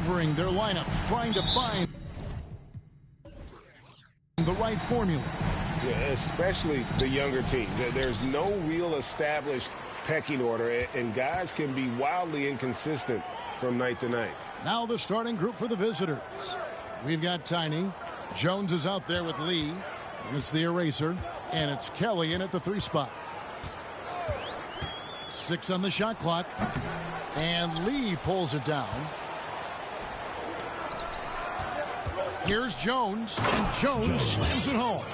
maneuvering their lineups, trying to find the right formula. Yeah, especially the younger team. There's no real established pecking order, and guys can be wildly inconsistent from night to night. Now the starting group for the visitors. We've got Tiny. Jones is out there with Lee. It's the eraser, and it's Kelly in at the 3 spot. 6 on the shot clock, and Lee pulls it down. Here's Jones, and Jones slams it home.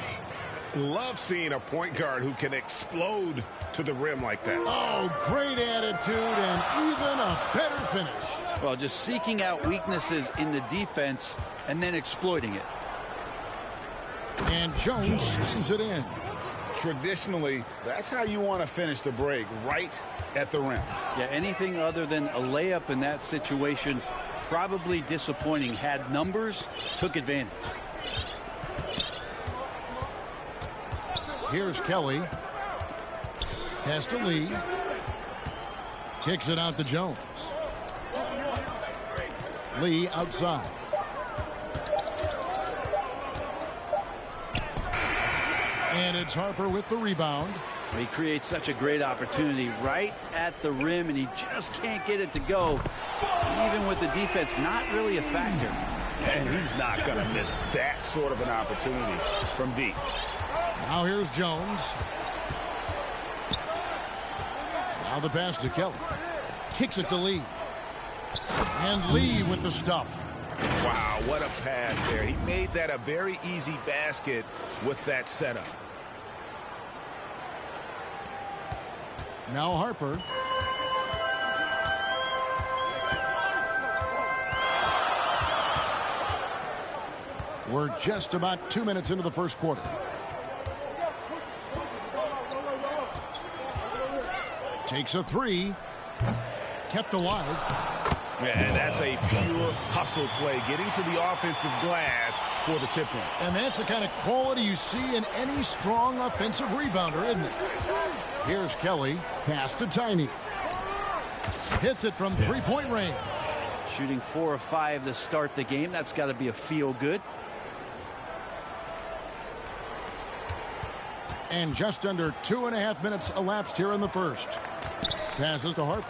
Love seeing a point guard who can explode to the rim like that. Oh, great attitude and even a better finish. Well, just seeking out weaknesses in the defense and then exploiting it. And Jones slams it in. Traditionally, that's how you want to finish the break, right at the rim. Yeah, anything other than a layup in that situation, probably disappointing. Had numbers, took advantage. Here's Kelly. Pass to Lee. Kicks it out to Jones. Lee outside. And it's Harper with the rebound. He creates such a great opportunity right at the rim, and he just can't get it to go. Even with the defense not really a factor. And he's not going to miss that sort of an opportunity from deep. Now here's Jones. Now the pass to Kelly. Kicks it to Lee. And Lee with the stuff. Wow, what a pass there. He made that a very easy basket with that setup. Now Harper. We're just about 2 minutes into the first quarter. Takes a 3. Kept alive. Yeah, that's a pure hustle play, getting to the offensive glass for the tip-in. And that's the kind of quality you see in any strong offensive rebounder, isn't it? Here's Kelly. Pass to Tiny. Hits it from three-point range. Shooting 4 of 5 to start the game. That's got to be a feel-good. And just under 2.5 minutes elapsed here in the first. Passes to Harper.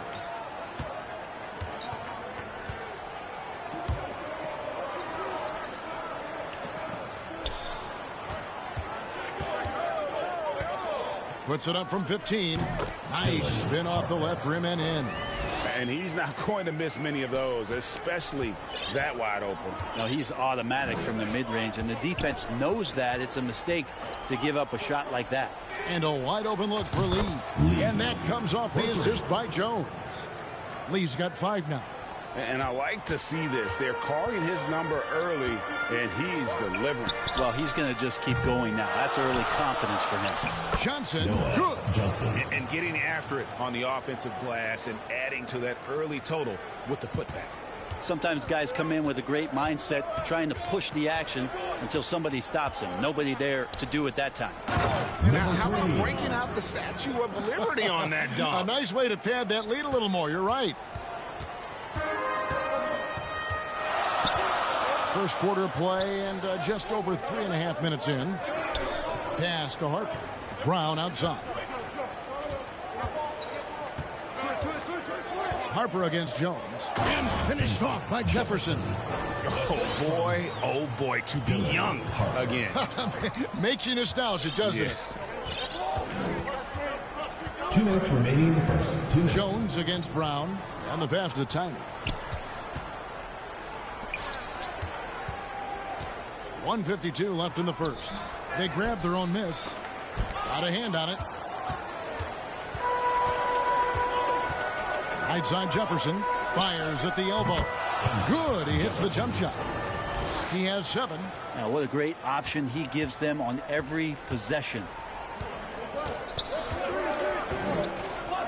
Puts it up from 15. Nice spin off the left rim and in. And he's not going to miss many of those, especially that wide open. No, he's automatic from the mid-range, and the defense knows that. It's a mistake to give up a shot like that. And a wide open look for Lee. And that comes off the assist by Jones. Lee's got 5 now. And I like to see this. They're calling his number early, and he's delivering. Well, he's going to just keep going now. That's early confidence for him. Johnson, good. And getting after it on the offensive glass and adding to that early total with the putback. Sometimes guys come in with a great mindset, trying to push the action until somebody stops him. Nobody there to do it that time. Now, how about breaking out the Statue of Liberty on that dunk? A nice way to pad that lead a little more. You're right. First quarter play and just over 3.5 minutes in. Pass to Harper. Brown outside. Harper against Jones. And finished off by Jefferson. Oh boy, to be young again. Makes you nostalgic, doesn't it? 2 minutes remaining in the first. 2 minutes. Jones against Brown. And the pass to Tiny. 1:52 left in the first. They grabbed their own miss. Got a hand on it. Right side Jefferson. Fires at the elbow. Good. He hits the jump shot. He has 7. Now, what a great option he gives them on every possession.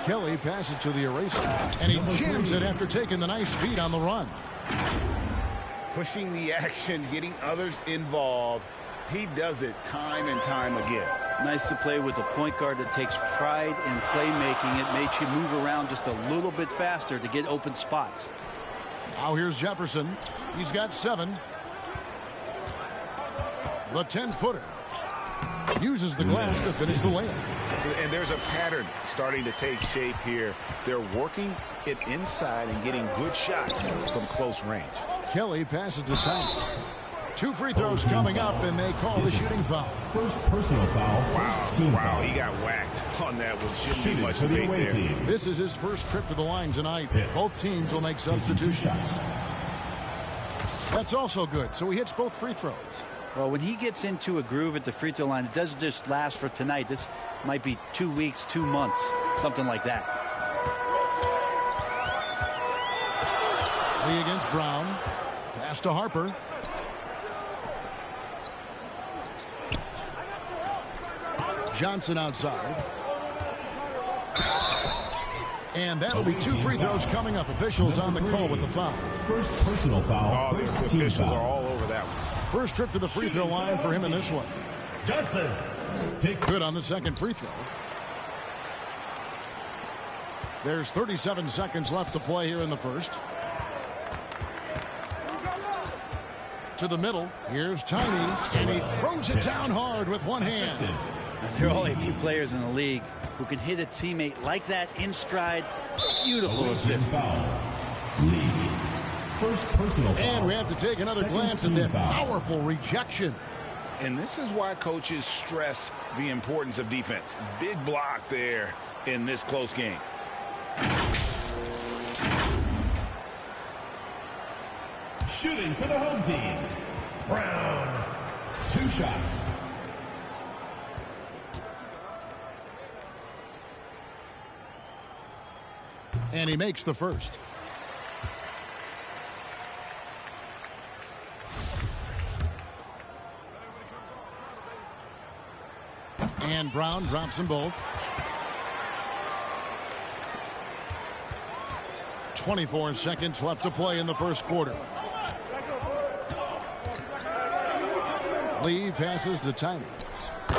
Kelly passes to the eraser. And he jams it after taking the nice feed on the run. Pushing the action, getting others involved. He does it time and time again. Nice to play with a point guard that takes pride in playmaking. It makes you move around just a little bit faster to get open spots. Now here's Jefferson. He's got 7. The 10-footer. Uses the glass to finish the layup. And there's a pattern starting to take shape here. They're working it inside and getting good shots from close range. Kelly passes to Thomas. 2 free throws coming up, and they call the shooting foul. First personal foul. First team foul. He got whacked on that one. Shouldn't be much debate there. Team. This is his first trip to the line tonight. Both teams will make substitutions. That's also good, so he hits both free throws. Well, when he gets into a groove at the free throw line, it doesn't just last for tonight. This might be 2 weeks, 2 months, something like that. Lee against Brown. Pass to Harper. Johnson outside. And that'll be 2 free throws coming up. Officials on the call with the foul. First personal foul. The officials are all over that one. First trip to the free throw line for him in this one. Johnson. Good on the second free throw. There's 37 seconds left to play here in the first. To the middle. Here's Tiny. And he throws it down hard with one hand. There are only a few players in the league who can hit a teammate like that in stride. Beautiful assist. First personal foul. And we have to take another glance at that powerful rejection. And this is why coaches stress the importance of defense. Big block there in this close game. Shooting for the home team. Brown. 2 shots. And he makes the first. And Brown drops them both. 24 seconds left to play in the first quarter. Lee passes to Tiny.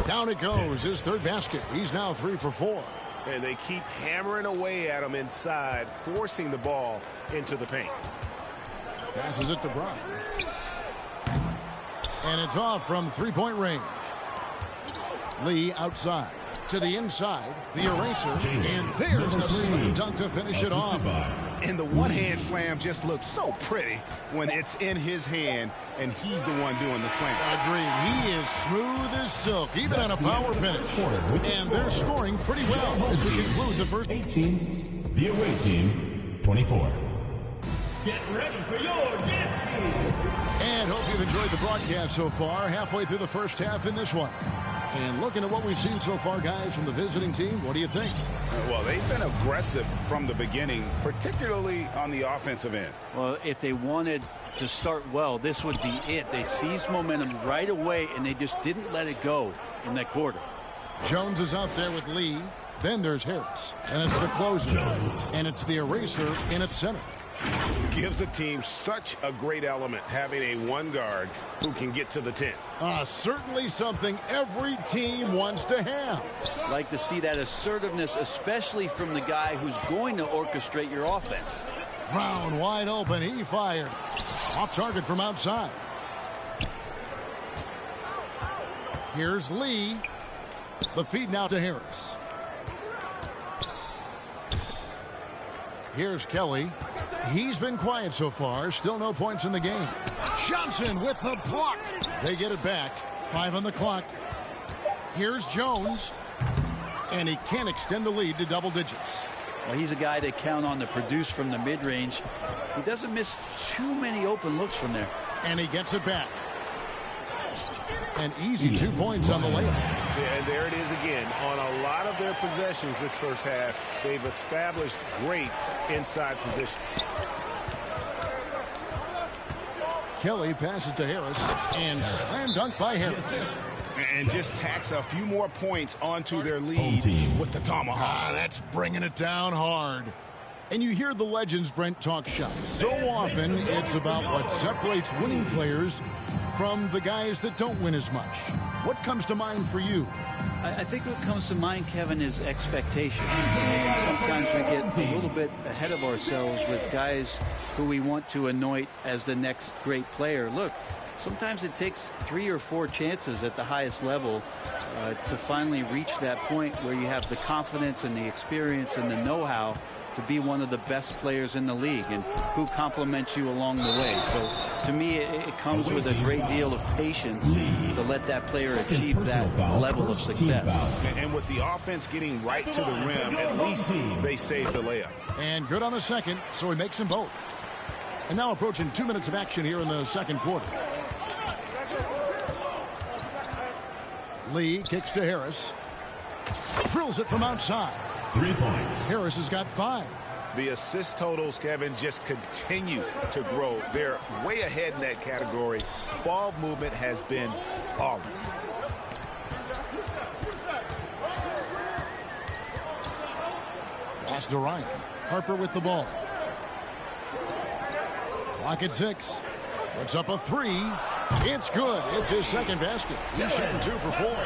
Down it goes, his third basket. He's now 3 for 4. And they keep hammering away at him inside, forcing the ball into the paint. Passes it to Brown. And it's off from 3-point range. Lee outside. To the inside. The eraser. And there's the slam dunk to finish it off. And the one-hand slam just looks so pretty when it's in his hand and he's the one doing the slam. Agreed. He is smooth as silk, even on a power finish. And they're scoring pretty well as we conclude the first. 18. The away team, 24. Get ready for your guest team. And hope you've enjoyed the broadcast so far. Halfway through the first half in this one. And looking at what we've seen so far, guys, from the visiting team, what do you think? Well, they've been aggressive from the beginning, particularly on the offensive end. Well, if they wanted to start well, this would be it. They seized momentum right away, and they just didn't let it go in that quarter. Jones is out there with Lee. Then there's Harris. And it's the closer. And it's the eraser in its center. Gives the team such a great element having a one guard who can get to the 10. Certainly something every team wants to have. Like to see that assertiveness, especially from the guy who's going to orchestrate your offense. Brown wide open. He fired. Off target from outside. Here's Lee. The feed now to Harris. Here's Kelly. He's been quiet so far. Still no points in the game. Johnson with the block. They get it back. 5 on the clock. Here's Jones. And he can't extend the lead to double digits. Well, he's a guy they count on to produce from the mid-range. He doesn't miss too many open looks from there. And he gets it back. An easy 2 points on the layup. Yeah, and there it is again. On a lot of their possessions this first half, they've established great inside position. Kelly passes to Harris. And slam dunk by Harris. And just tacks a few more points onto their lead with the tomahawk. That's bringing it down hard. And you hear the legends, Brent, talk shop. So often, it's about what separates winning players from the guys that don't win as much. What comes to mind for you? I think what comes to mind, Kevin, is expectation. And sometimes we get a little bit ahead of ourselves with guys who we want to anoint as the next great player. Look, sometimes it takes 3 or 4 chances at the highest level to finally reach that point where you have the confidence and the experience and the know-how to be one of the best players in the league, and who compliments you along the way. So to me, it comes with a great deal of patience to let that player achieve that level of success. And with the offense getting right to the rim, at least they saved the layup. And good on the second, so he makes them both. And now approaching 2 minutes of action here in the second quarter. Lee kicks to Harris. Drills it from outside. 3 points. Harris has got 5. The assist totals, Kevin, just continue to grow. They're way ahead in that category. Ball movement has been flawless. Pass to Ryan. Harper with the ball. Clock at 6. Puts up a 3. It's good. It's his second basket. He's shooting 2 for 4.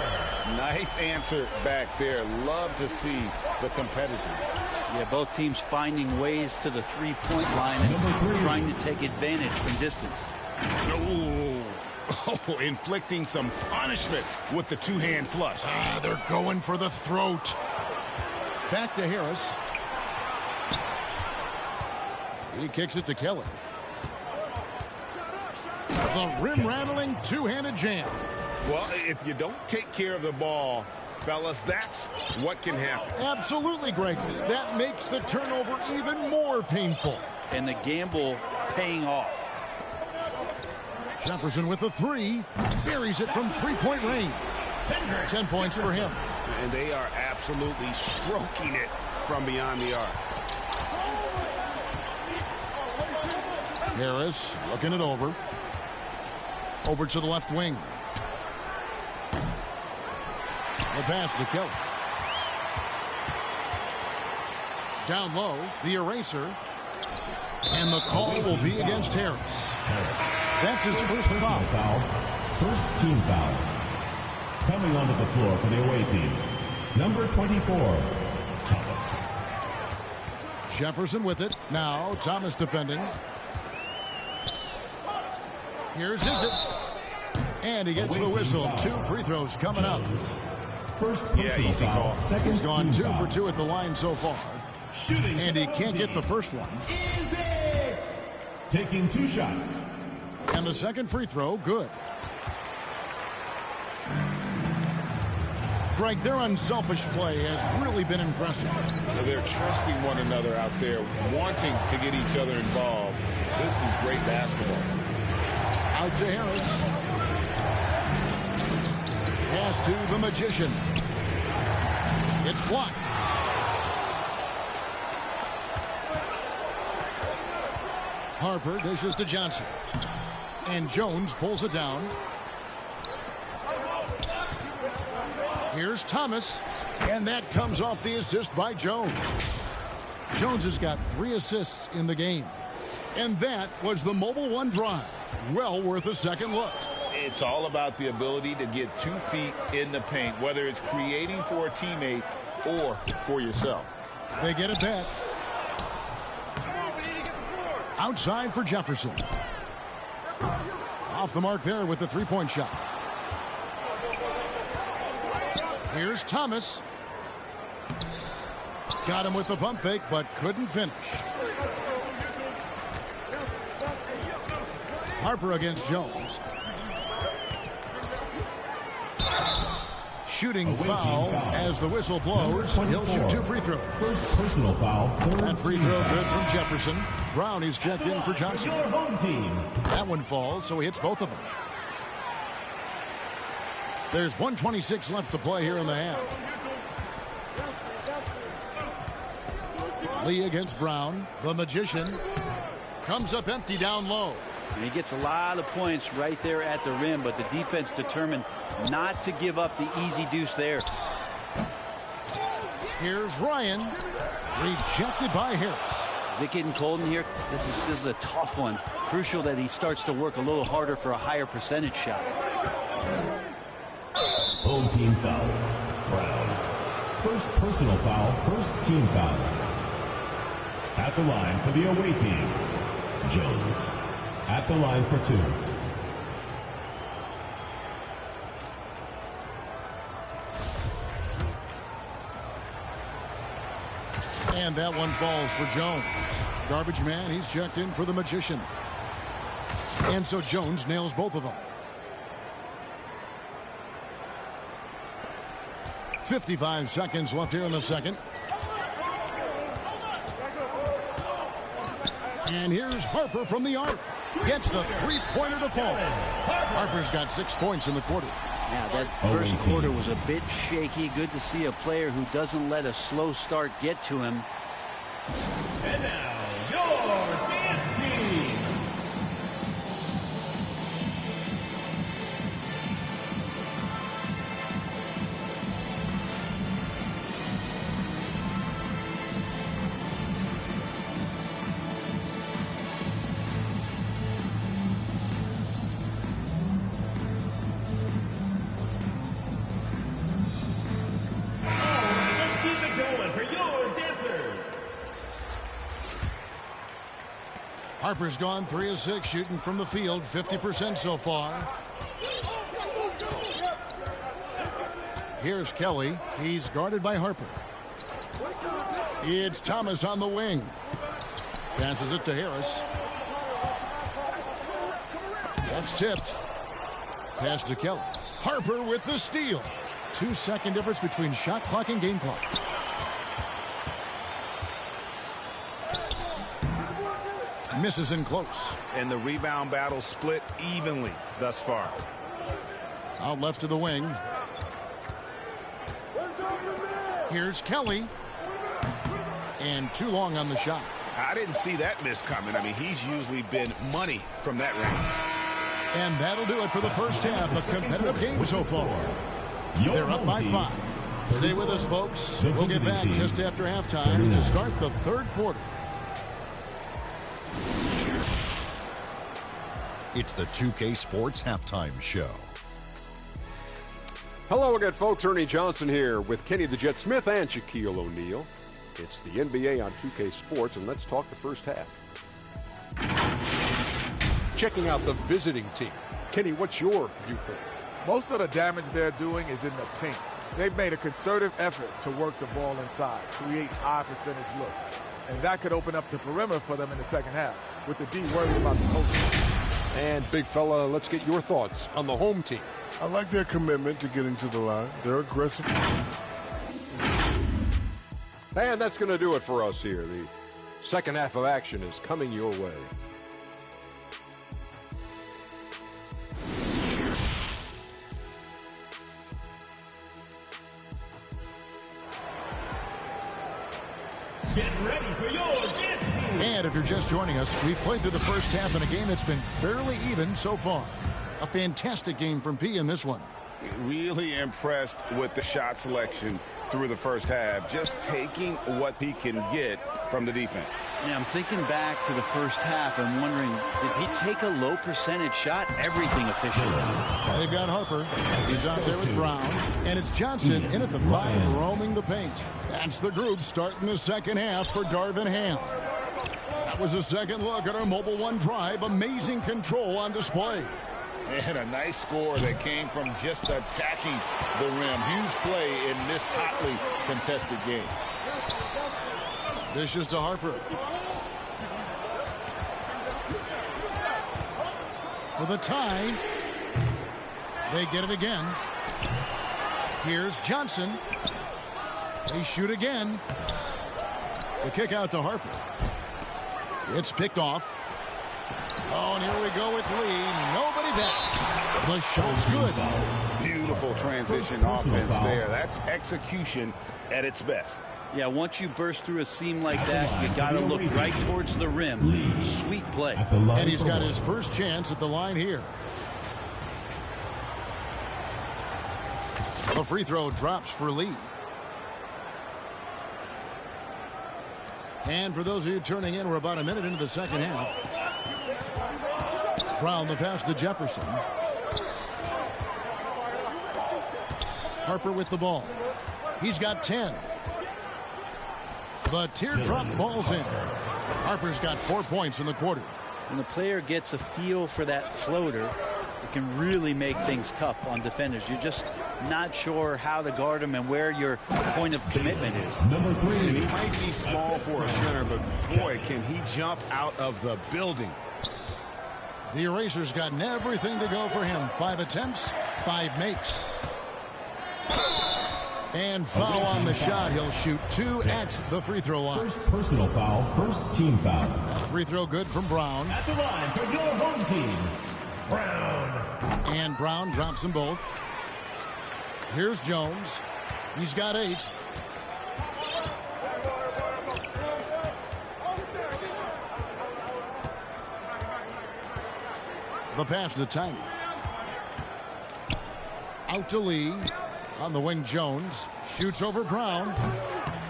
Nice answer back there. Love to see the competitiveness. Yeah, both teams finding ways to the three-point line and trying to take advantage from distance. Oh, inflicting some punishment with the two-hand flush. They're going for the throat. Back to Harris. He kicks it to Kelly. The rim-rattling two-handed jam. Well, if you don't take care of the ball, fellas, that's what can happen. Absolutely, Greg. That makes the turnover even more painful. And the gamble paying off. Jefferson with the 3. Buries it from three-point range. 10 points for him. And they are absolutely stroking it from beyond the arc. Harris looking it over. Over to the left wing. The pass to Kelly. Down low, the eraser. And the call will be against Harris. That's his first foul. First team foul. Coming onto the floor for the away team, number 24, Thomas. Jefferson with it. Now Thomas defending. Here's Izzet. And he gets the whistle. 2 free throws coming up. First personal easy foul. call. Second He's gone team 2 foul. for 2 at the line so far. Shooting And he can't get the first one. Izzet! Taking 2 shots. And the second free throw, good. Greg, their unselfish play has really been impressive. They're trusting one another out there, wanting to get each other involved. This is great basketball. Out to Harris. Pass to the Magician. It's blocked. Harper dishes to Johnson. And Jones pulls it down. Here's Thomas. And that comes off the assist by Jones. Jones has got 3 assists in the game. And that was the Mobile One drive. Well worth a second look. It's all about the ability to get 2 feet in the paint, whether it's creating for a teammate or for yourself. They get it back. Outside for Jefferson. Off the mark there with the three-point shot. Here's Thomas. Got him with the pump fake, but couldn't finish. Harper against Jones. Shooting foul as the whistle blows. He'll shoot 2 free throws. First personal foul. That free throw good from Jefferson. Brown is checked in for Johnson. Your home team. That one falls, so he hits both of them. There's 1:26 left to play here in the half. Lee against Brown. The Magician comes up empty down low. And he gets a lot of points right there at the rim, but the defense determined not to give up the easy deuce there. Here's Ryan. Rejected by Harris. Is it getting cold in here? This is a tough one. Crucial that he starts to work a little harder for a higher percentage shot. Home team foul. Brown. First personal foul, first team foul. At the line for the away team, Jones. At the line for 2. And that one falls for Jones. Garbage man, he's checked in for the Magician. And so Jones nails both of them. 55 seconds left here in the second. And here's Harper from the arc. Gets the three-pointer to fall. Harper's got 6 points in the quarter. Yeah, that first quarter was a bit shaky. Good to see a player who doesn't let a slow start get to him. And now, your dance team. Harper's gone 3 of 6 shooting from the field, 50% so far. Here's Kelly. He's guarded by Harper. It's Thomas on the wing. Passes it to Harris. That's tipped. Pass to Kelly. Harper with the steal. 2-second difference between shot clock and game clock. Misses in close. And the rebound battle split evenly thus far. Out left to the wing. Here's Kelly. And too long on the shot. I didn't see that miss coming. I mean, he's usually been money from that range. And that'll do it for the first half. A competitive game so far. They're up by 5. Stay with us, folks. We'll get back just after halftime to start the third quarter. It's the 2K Sports Halftime Show. Hello again, folks. Ernie Johnson here with Kenny the Jet Smith and Shaquille O'Neal. It's the NBA on 2K Sports, and let's talk the first half. Checking out the visiting team. Kenny, what's your viewpoint? Most of the damage they're doing is in the paint. They've made a concerted effort to work the ball inside, create high percentage looks. And that could open up the perimeter for them in the second half, with the D worried about the post. And, big fella, let's get your thoughts on the home team. I like their commitment to getting to the line. They're aggressive. And that's going to do it for us here. The second half of action is coming your way. Get ready for your dance team. And if you're just joining us, we've played through the first half in a game that's been fairly even so far. A fantastic game from P in this one. Really impressed with the shot selection through the first half, just taking what he can get from the defense. Yeah, I'm thinking back to the first half and wondering, did he take a low percentage shot? Everything efficient. They've got Harper. He's out there with Brown. And it's Johnson in at the 5, roaming the paint. That's the group starting the second half for Darvin Ham. That was a second look at our Mobile One drive. Amazing control on display. And a nice score that came from just attacking the rim. Huge play in this hotly contested game. Dishes to Harper. For the tie. They get it again. Here's Johnson. They shoot again. The kick out to Harper. It's picked off. Oh, and here we go with Lee. Nobody back. The shot's good. Beautiful transition offense there. That's execution at its best. Yeah, once you burst through a seam like that, you got to look right towards the rim. Sweet play. And he's got his first chance at the line here. A free throw drops for Lee. And for those of you turning in, we're about a minute into the second half. Brown the pass to Jefferson. Harper with the ball. He's got 10. The teardrop falls in. Harper's got 4 points in the quarter. When the player gets a feel for that floater, it can really make things tough on defenders. You're just not sure how to guard him and where your point of commitment is. Number 3. And he might be small for a center, but boy, can he jump out of the building. The eraser's gotten everything to go for him. 5 attempts, 5 makes. And foul on the shot. He'll shoot 2 at the free throw line. First personal foul, first team foul. That free throw good from Brown. At the line for your home team, Brown. And Brown drops them both. Here's Jones. He's got 8. The pass to Tiny. Out to Lee. On the wing, Jones shoots over Brown.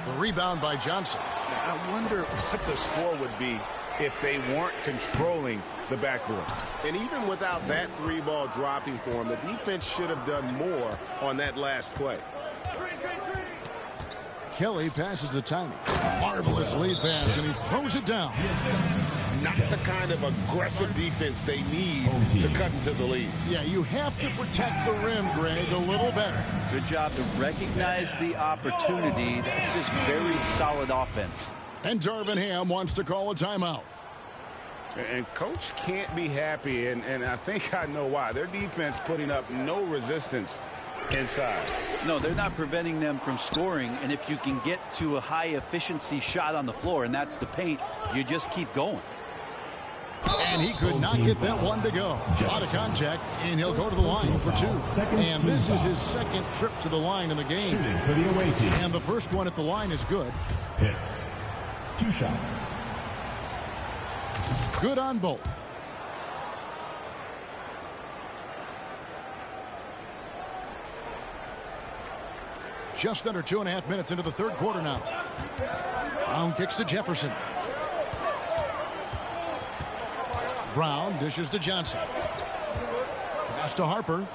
The rebound by Johnson. I wonder what the score would be if they weren't controlling the backboard. And even without that 3-ball dropping for him, the defense should have done more on that last play. Kelly passes to Tiny. Marvelous lead pass, and he throws it down. Not the kind of aggressive defense they need to cut into the lead. Yeah, you have to protect the rim, Greg, a little better. Good job to recognize the opportunity. That's just very solid offense. And Darvin Ham wants to call a timeout. And Coach can't be happy, and I think I know why. Their defense putting up no resistance inside. No, they're not preventing them from scoring, and if you can get to a high efficiency shot on the floor, and that's the paint, you just keep going. And he could not get that one to go. Out of contact, and he'll go to the line for 2. And this is his second trip to the line in the game. For the away team. And the first one at the line is good. Hits. 2 shots. Good on both. Just under 2.5 minutes into the third quarter now. Brown kicks to Jefferson. Brown dishes to Johnson. Pass to Harper.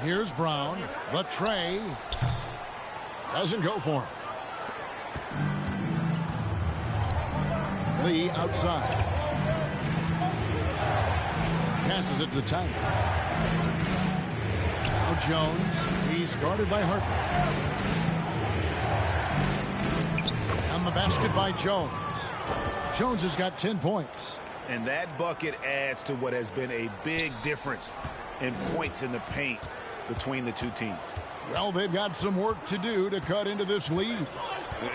Here's Brown. The tray. Doesn't go for him. Lee outside. Passes it to Tiny. Now Jones. He's guarded by Harper. And the basket by Jones. Jones has got 10 points. And that bucket adds to what has been a big difference in points in the paint between the two teams. Well, they've got some work to do to cut into this lead.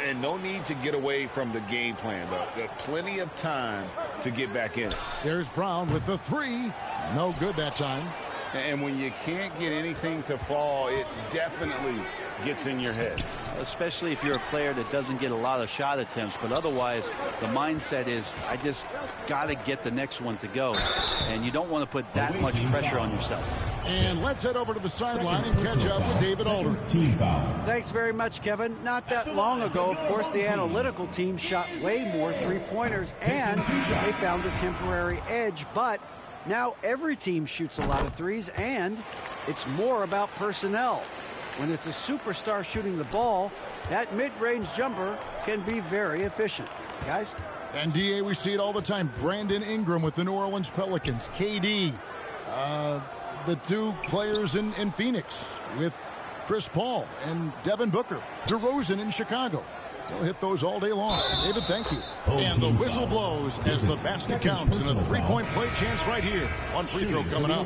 And no need to get away from the game plan, though. There's plenty of time to get back in it. There's Brown with the 3. No good that time. And when you can't get anything to fall, it definitely gets in your head. Especially if you're a player that doesn't get a lot of shot attempts, but otherwise the mindset is I just got to get the next one to go, and you don't want to put that much pressure on yourself. And let's head over to the sideline and catch up with David Alder. Thanks very much, Kevin. Not that long ago, of course, the analytical team shot way more three-pointers, and they found a temporary edge, but now every team shoots a lot of threes, and it's more about personnel. When it's a superstar shooting the ball, that mid-range jumper can be very efficient. Guys? And DA, we see it all the time. Brandon Ingram with the New Orleans Pelicans. KD, the 2 players in Phoenix with Chris Paul and Devin Booker. DeRozan in Chicago. They'll hit those all day long. David, thank you. And the whistle blows as the basket counts and a 3-point play chance right here. One free throw coming up.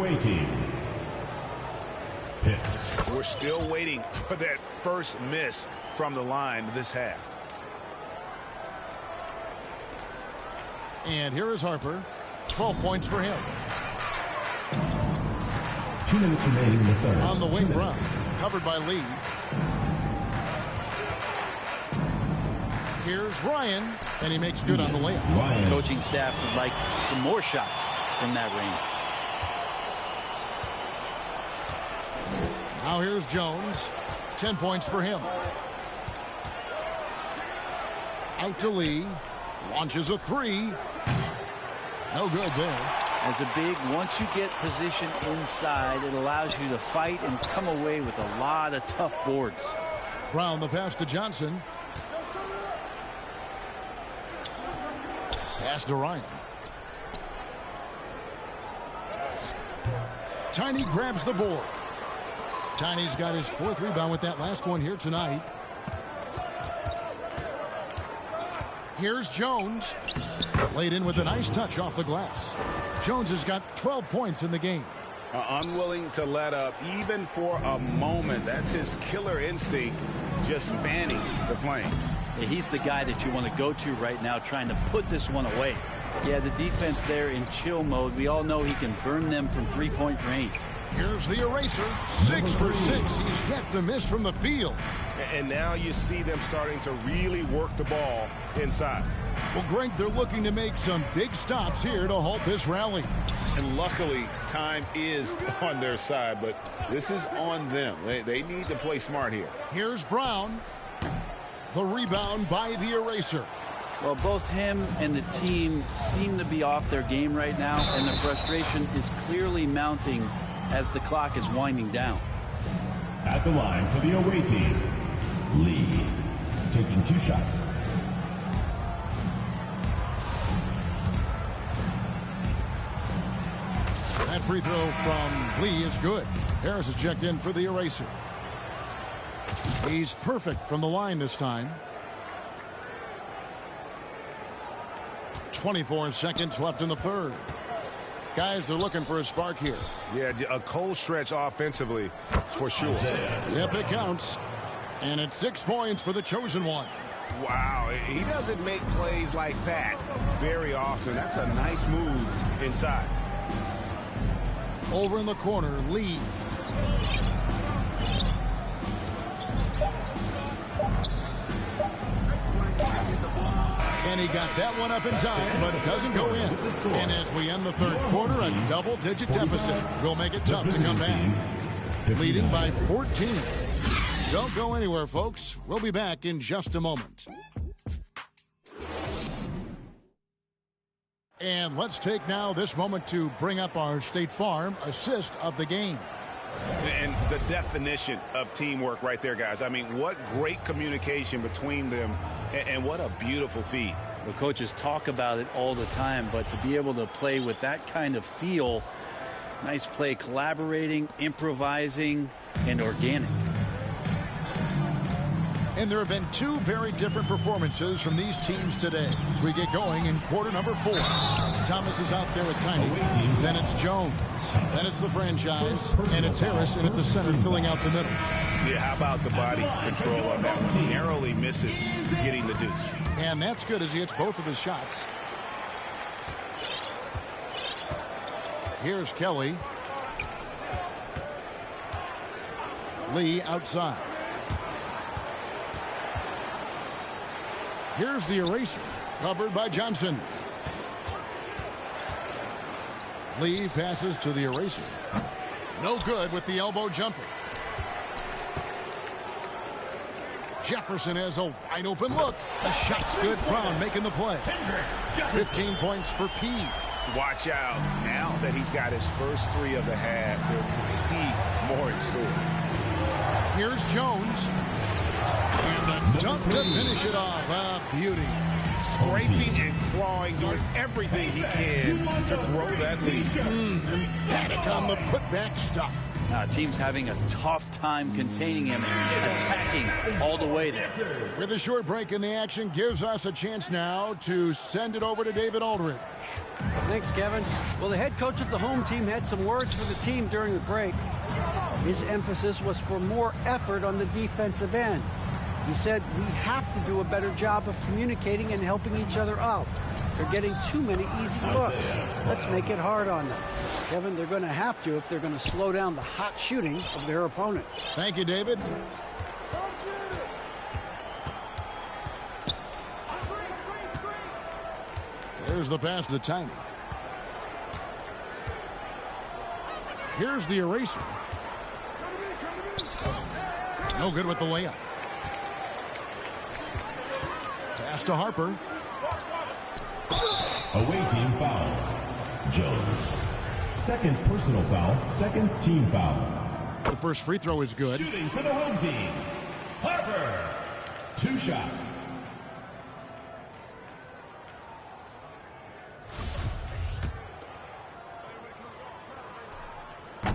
We're still waiting for that first miss from the line this half. And here is Harper. 12 points for him. 2 minutes remaining in the third. On the wing, Brown. Covered by Lee. Here's Ryan, and he makes good on the layup. The coaching staff would like some more shots from that range. Now here's Jones. 10 points for him. Out to Lee. Launches a 3. No good there. As a big, once you get position inside, it allows you to fight and come away with a lot of tough boards. Brown the pass to Johnson. Pass to Ryan. Tiny grabs the board. Tiny's got his 4th rebound with that last one here tonight. Here's Jones. Laid in with a nice touch off the glass. Jones has got 12 points in the game. Unwilling to let up even for a moment. That's his killer instinct, just fanning the flame. Yeah, he's the guy that you want to go to right now, trying to put this one away. Yeah, the defense there in chill mode. We all know he can burn them from three-point range. Here's the eraser. 6 for 6. He's yet to miss from the field. And now you see them starting to really work the ball inside. Well, Greg, they're looking to make some big stops here to halt this rally. And luckily, time is on their side, but this is on them. They need to play smart here. Here's Brown. The rebound by the eraser. Well, both him and the team seem to be off their game right now, and the frustration is clearly mounting as the clock is winding down. At the line for the away team, Lee, taking 2 shots. That free throw from Lee is good. Harris is checked in for the eraser. He's perfect from the line this time. 24 seconds left in the third. Guys, they're looking for a spark here. Yeah, a cold stretch offensively for sure. Yep, it counts. And it's 6 points for the chosen one. Wow, he doesn't make plays like that very often. That's a nice move inside. Over in the corner, Lee. And he got that one up in time, but it doesn't go in. And as we end the third quarter, a double-digit deficit will make it tough to come back. Leading by 14. Don't go anywhere, folks. We'll be back in just a moment. And let's take now this moment to bring up our State Farm assist of the game. And the definition of teamwork right there, guys. I mean, what great communication between them, and what a beautiful feed. The coaches talk about it all the time, but to be able to play with that kind of feel, nice play, collaborating, improvising, and organic. And there have been 2 very different performances from these teams today as we get going in quarter number 4. Thomas is out there with Tiny. Then it's Jones. Then it's the franchise. And it's Harrison at the center filling out the middle. Yeah, how about the body control on that one? Narrowly misses getting the deuce. And that's good as he hits both of his shots. Here's Kelly. Lee outside. Here's the eraser, covered by Johnson. Lee passes to the eraser. No good with the elbow jumper. Jefferson has a wide open look. The shot's good. Brown making the play. 15 points for P. Watch out. Now that he's got his first 3 of the half, there might be more in store. Here's Jones. And the dunk to finish it off. A beauty. Scraping and clawing, doing everything he can to grow that lead. Emphatic on the putback stuff. Team's having a tough time containing him, attacking all the way there. With a short break in the action, gives us a chance now to send it over to David Aldridge. Thanks, Kevin. Well, the head coach of the home team had some words for the team during the break. His emphasis was for more effort on the defensive end. He said, we have to do a better job of communicating and helping each other out. They're getting too many easy looks. Let's make it hard on them. Kevin, they're going to have to if they're going to slow down the hot shooting of their opponent. Thank you, David. There's the pass to Tiny. Here's the eraser. No good with the layup. Pass to Harper. Away team foul. Jones. Second personal foul, second team foul. The first free throw is good. Shooting for the home team, Harper. 2 shots.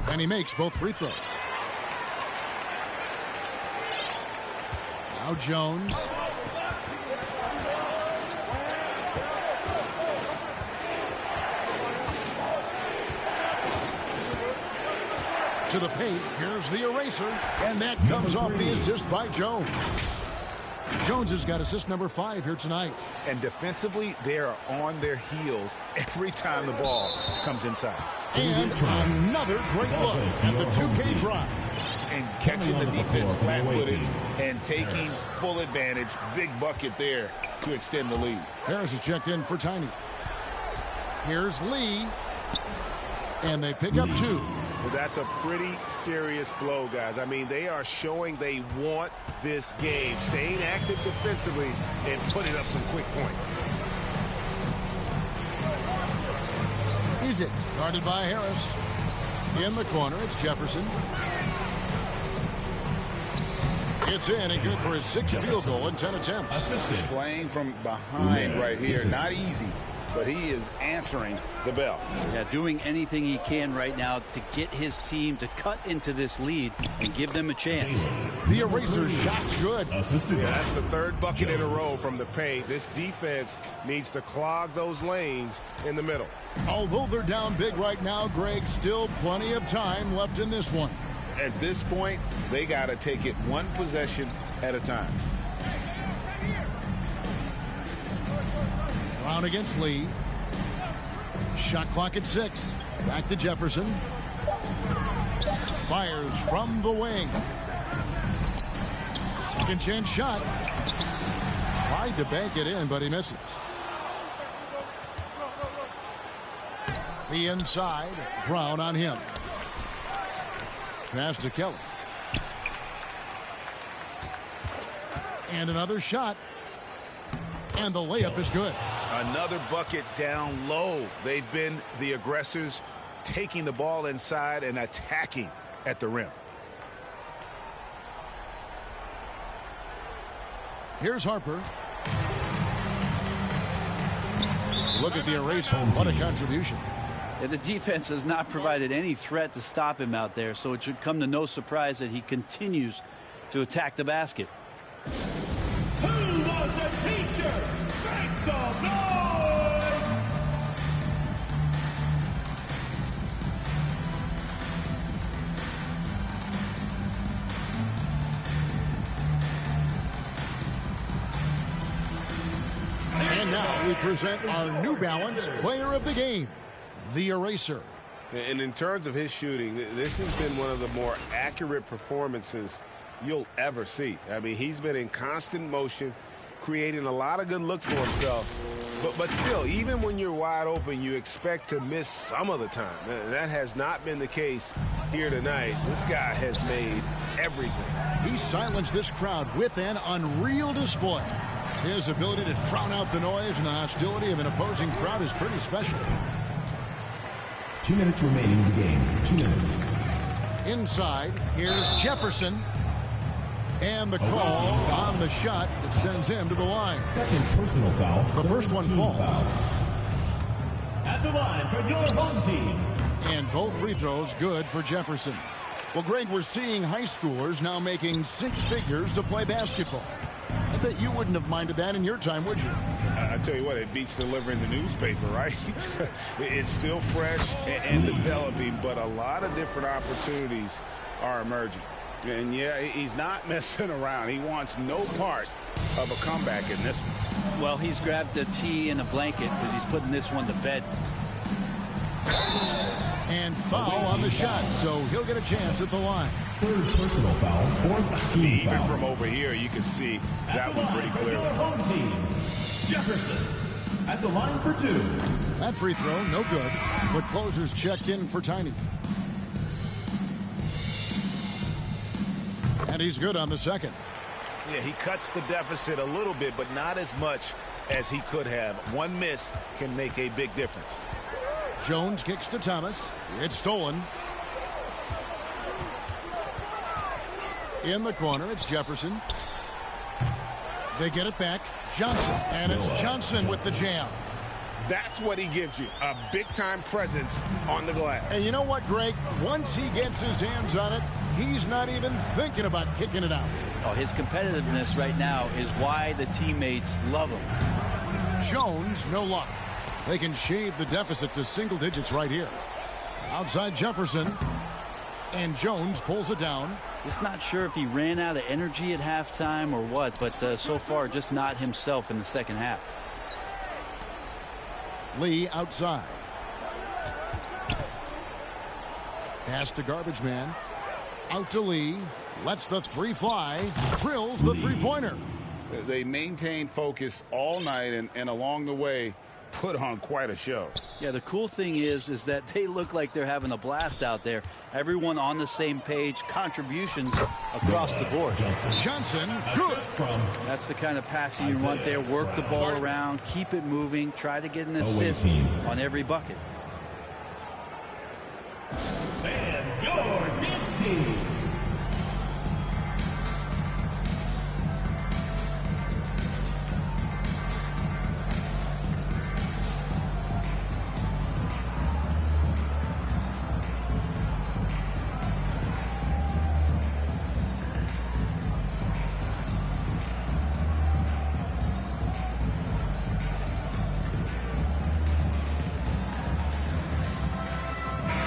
And he makes both free throws. Now Jones. To the paint. Here's the eraser. And that comes off the assist by Jones. Jones has got assist number 5 here tonight. And defensively, they are on their heels every time the ball comes inside. And another great look at the 2K drive. And catching the defense flat-footed and taking full advantage. Big bucket there to extend the lead. Harris is checked in for Tiny. Here's Lee. And they pick up 2. Well, that's a pretty serious blow, guys. I mean, they are showing they want this game, staying active defensively and putting up some quick points. Is it guarded by Harris? In the corner, it's Jefferson. It's in and good for his 6th field goal in 10 attempts. Playing from behind right here, not easy, but he is answering the bell. Yeah, doing anything he can right now to get his team to cut into this lead and give them a chance. The eraser shot's good. Yeah, that's the 3rd bucket in a row from the paint. This defense needs to clog those lanes in the middle. Although they're down big right now, Greg, still plenty of time left in this one. At this point, they got to take it one possession at a time. Brown against Lee. Shot clock at 6. Back to Jefferson. Fires from the wing. Second chance shot. Tried to bank it in, but he misses. The inside. Brown on him. Pass to Kelly. And another shot. And the layup is good. Another bucket down low. They've been the aggressors, taking the ball inside and attacking at the rim. Here's Harper. Look at the eraser. What a contribution. Yeah, the defense has not provided any threat to stop him out there, so it should come to no surprise that he continues to attack the basket. Who wants a t-shirt? Make some noise! And now we present our New Balance player of the game, the eraser. And in terms of his shooting, this has been one of the more accurate performances you'll ever see. I mean, he's been in constant motion, creating a lot of good looks for himself. But still, even when you're wide open, you expect to miss some of the time. That has not been the case here tonight. This guy has made everything. He silenced this crowd with an unreal display. His ability to drown out the noise and the hostility of an opposing crowd is pretty special. 2 minutes remaining in the game. 2 minutes. Inside, here's Jefferson. And the call on the shot that sends him to the line. Second personal foul. The first one falls. Foul. At the line for your home team. And both free throws good for Jefferson. Well, Greg, we're seeing high schoolers now making 6 figures to play basketball. I bet you wouldn't have minded that in your time, would you? I tell you what, it beats delivering the newspaper, right? It's still fresh and developing, but a lot of different opportunities are emerging. And, yeah, he's not messing around. He wants no part of a comeback in this one. Well, he's grabbed a tee and a blanket because he's putting this one to bed. And foul on the shot, so he'll get a chance at the line. Third personal foul, fourth team Even foul. from over here, you can see that one pretty clearly. Your home team, Jefferson, at the line for 2. That free throw, no good. The closer's checked in for Tiny. And he's good on the second. Yeah, he cuts the deficit a little bit, but not as much as he could have. One miss can make a big difference. Jones kicks to Thomas. It's stolen. In the corner, it's Jefferson. They get it back. Johnson, and it's Johnson with the jam. That's what he gives you, a big-time presence on the glass. And you know what, Greg? Once he gets his hands on it, he's not even thinking about kicking it out. Oh, his competitiveness right now is why the teammates love him. Jones, no luck. They can shave the deficit to single digits right here. Outside Jefferson, and Jones pulls it down. Just not sure if he ran out of energy at halftime or what, but so far just not himself in the second half. Lee outside. Pass to garbage man. Out to Lee. Lets the three fly. Drills the three-pointer. They maintained focus all night and along the way put on quite a show. Yeah, the cool thing is that they look like they're having a blast out there. Everyone on the same page, contributions across the board. Johnson, good. That's the kind of passing you want there. Work the ball around, keep it moving, try to get an assist on every bucket. And your dance team.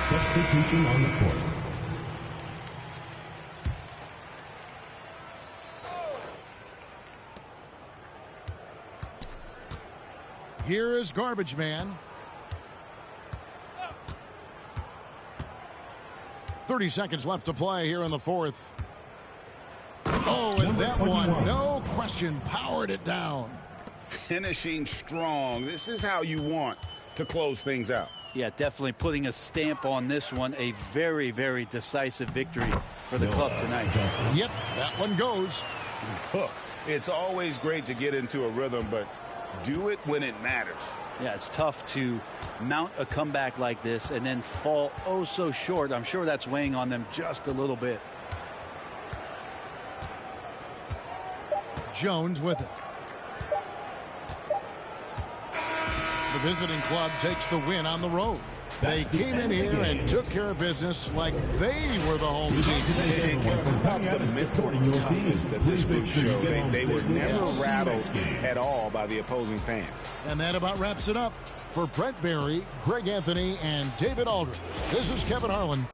Substitution on the court. Here is garbage man. 30 seconds left to play here in the fourth. Oh, and that one, no question, powered it down. Finishing strong. This is how you want to close things out. Yeah, definitely putting a stamp on this one. A very, very decisive victory for the club tonight. Yep, that one goes. Look, it's always great to get into a rhythm, but do it when it matters. Yeah, it's tough to mount a comeback like this and then fall oh so short. I'm sure that's weighing on them just a little bit. Jones with it. The visiting club takes the win on the road. They came in here and took care of business like they were the home team. About the mental toughness that this group showed. They were never rattled at all by the opposing fans. And that about wraps it up. For Brett Barry, Greg Anthony, and David Aldridge, this is Kevin Harlan.